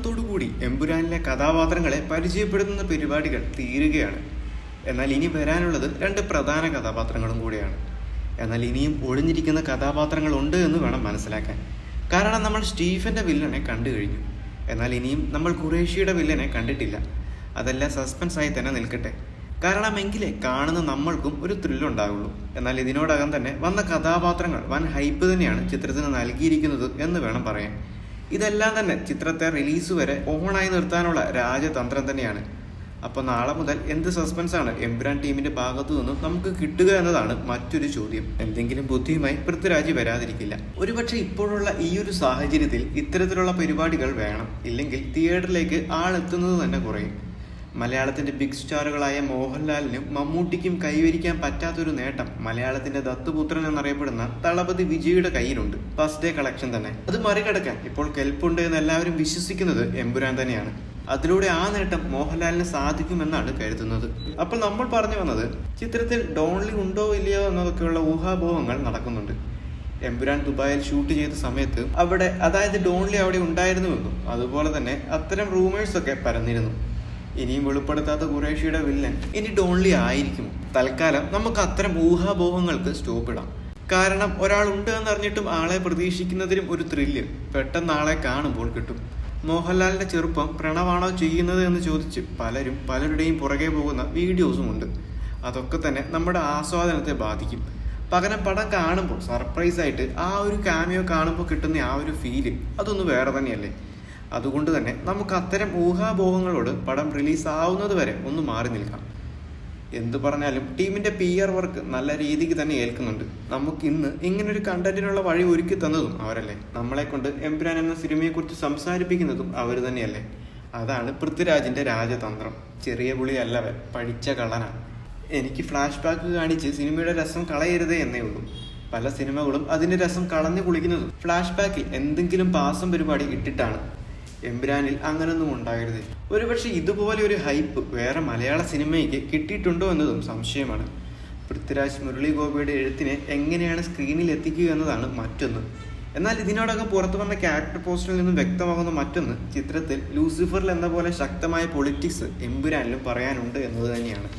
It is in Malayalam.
ഇന്നത്തോടുകൂടി എമ്പുരാനിലെ കഥാപാത്രങ്ങളെ പരിചയപ്പെടുത്തുന്ന പരിപാടികൾ തീരുകയാണ്. എന്നാൽ ഇനി വരാനുള്ളത് 2 പ്രധാന കഥാപാത്രങ്ങളും കൂടിയാണ്. എന്നാൽ ഇനിയും ഒളിഞ്ഞിരിക്കുന്ന കഥാപാത്രങ്ങളുണ്ട് എന്ന് വേണം മനസ്സിലാക്കാൻ. കാരണം നമ്മൾ സ്റ്റീഫന്റെ വില്ലനെ കണ്ടു കഴിഞ്ഞു. എന്നാൽ ഇനിയും നമ്മൾ ഖുറേഷിയുടെ വില്ലനെ കണ്ടിട്ടില്ല. അതെല്ലാം സസ്പെൻസായി തന്നെ നിൽക്കട്ടെ. കാരണം എങ്കിലേ കാണുന്ന നമ്മൾക്കും ഒരു ത്രില്ലുണ്ടാകുള്ളൂ. എന്നാൽ ഇതിനോടകം തന്നെ വന്ന കഥാപാത്രങ്ങൾ വൻ ഹൈപ്പ് തന്നെയാണ് ചിത്രത്തിന് നൽകിയിരിക്കുന്നത് എന്ന് വേണം പറയാൻ. ഇതെല്ലാം തന്നെ ചിത്രത്തെ റിലീസ് വരെ ഓണായി നിർത്താനുള്ള രാജതന്ത്രം തന്നെയാണ്. അപ്പോൾ നാളെ മുതൽ എന്ത് സസ്പെൻസാണ് എമ്പുരാൻ ടീമിന്റെ ഭാഗത്തു നിന്നും നമുക്ക് കിട്ടുക എന്നതാണ് മറ്റൊരു ചോദ്യം. എന്തെങ്കിലും ബുദ്ധിയുമായി പൃഥ്വിരാജ് വരാതിരിക്കില്ല. ഒരുപക്ഷെ ഇപ്പോഴുള്ള ഈ ഒരു സാഹചര്യത്തിൽ ഇത്തരത്തിലുള്ള പരിപാടികൾ വേണം. ഇല്ലെങ്കിൽ തിയേറ്ററിലേക്ക് ആളെത്തുന്നത് തന്നെ കുറയും. മലയാളത്തിന്റെ ബിഗ് സ്റ്റാറുകളായ മോഹൻലാലിനും മമ്മൂട്ടിക്കും കൈവരിക്കാൻ പറ്റാത്തൊരു നേട്ടം മലയാളത്തിന്റെ ദത്തുപുത്രൻ എന്നറിയപ്പെടുന്ന തളപതി വിജയുടെ കയ്യിലുണ്ട്. ഫസ്റ്റ് ഡേ കളക്ഷൻ തന്നെ. അത് മറികടക്കാൻ ഇപ്പോൾ കെൽപ്പുണ്ട് എന്ന് എല്ലാവരും വിശ്വസിക്കുന്നത് എമ്പുരാൻ തന്നെയാണ്. അതിലൂടെ ആ നേട്ടം മോഹൻലാലിന് സാധിക്കുമെന്നാണ് കരുതുന്നത്. അപ്പോൾ നമ്മൾ പറഞ്ഞു വന്നത് ചിത്രത്തിൽ ഡോൺലി ഉണ്ടോ ഇല്ലയോ എന്നതൊക്കെയുള്ള ഊഹാപോഹങ്ങൾ നടക്കുന്നുണ്ട്. എമ്പുരാൻ ദുബായിൽ ഷൂട്ട് ചെയ്ത സമയത്ത് അവിടെ അതായത് ഡോൺലി അവിടെ ഉണ്ടായിരുന്നുവെന്നും അതുപോലെ തന്നെ അത്തരം റൂമേഴ്സ് ഒക്കെ പരന്നിരുന്നു. ഇനിയും വെളിപ്പെടുത്താത്ത ഖുറേഷിയുടെ വില്ലൻ ഇനി ഡോൺലി ആയിരിക്കുമോ? തൽക്കാലം നമുക്ക് അത്തരം ഊഹാപോഹങ്ങൾക്ക് സ്റ്റോപ്പ് ഇടാം. കാരണം ഒരാൾ ഉണ്ട് എന്നറിഞ്ഞിട്ടും ആളെ പ്രതീക്ഷിക്കുന്നതിലും ഒരു ത്രില്ല് പെട്ടെന്ന് ആളെ കാണുമ്പോൾ കിട്ടും. മോഹൻലാലിന്റെ ചെറുപ്പം പ്രണവാണോ ചെയ്യുന്നത് എന്ന് ചോദിച്ച് പലരുടെയും പുറകെ പോകുന്ന വീഡിയോസും ഉണ്ട്. അതൊക്കെ തന്നെ നമ്മുടെ ആസ്വാദനത്തെ ബാധിക്കും. പകരം പടം കാണുമ്പോൾ സർപ്രൈസ് ആയിട്ട് ആ ഒരു കാമിയോ കാണുമ്പോൾ കിട്ടുന്ന ആ ഒരു ഫീല് അതൊന്ന് വേറെ തന്നെയല്ലേ. അതുകൊണ്ട് തന്നെ നമുക്ക് അത്തരം ഊഹാപോഹങ്ങളോട് പടം റിലീസ് ആവുന്നത് വരെ ഒന്ന് മാറി നിൽക്കാം. എന്തു പറഞ്ഞാലും ടീമിന്റെ PR വർക്ക് നല്ല രീതിക്ക് തന്നെ ഏൽക്കുന്നുണ്ട്. നമുക്ക് ഇന്ന് ഇങ്ങനൊരു കണ്ടന്റിനുള്ള വഴി ഒരുക്കി തന്നതും അവരല്ലേ. നമ്മളെ കൊണ്ട് എമ്പുരാൻ എന്ന സിനിമയെക്കുറിച്ച് സംസാരിപ്പിക്കുന്നതും അവർ തന്നെയല്ലേ. അതാണ് പൃഥ്വിരാജിന്റെ രാജതന്ത്രം. ചെറിയ പുളിയല്ല, പഠിച്ച കള്ളനാണ്. എനിക്ക് ഫ്ലാഷ് ബാക്ക് കാണിച്ച് സിനിമയുടെ രസം കളയരുതേ എന്നേ ഉള്ളൂ. പല സിനിമകളും അതിന്റെ രസം കളഞ്ഞു കുളിക്കുന്നതും ഫ്ലാഷ് ബാക്കിൽ എന്തെങ്കിലും പാസം പരിപാടി ഇട്ടിട്ടാണ്. എമ്പുരാനിൽ അങ്ങനൊന്നും ഉണ്ടാകരുത്. ഒരുപക്ഷെ ഇതുപോലെ ഒരു ഹൈപ്പ് വേറെ മലയാള സിനിമയ്ക്ക് കിട്ടിയിട്ടുണ്ടോ എന്നതും സംശയമാണ്. പൃഥ്വിരാജ് മുരളി ഗോപിയുടെ എഴുത്തിനെ എങ്ങനെയാണ് സ്ക്രീനിൽ എത്തിക്കുക എന്നതാണ് മറ്റൊന്ന്. എന്നാൽ ഇതിനോടകം പുറത്തു വന്ന ക്യാരക്ടർ പോസ്റ്ററിൽ നിന്നും വ്യക്തമാകുന്ന മറ്റൊന്ന് ചിത്രത്തിൽ ലൂസിഫറിൽ എന്ന പോലെ ശക്തമായ പൊളിറ്റിക്സ് എമ്പുരാനിലും പറയാനുണ്ട് എന്നത് തന്നെയാണ്.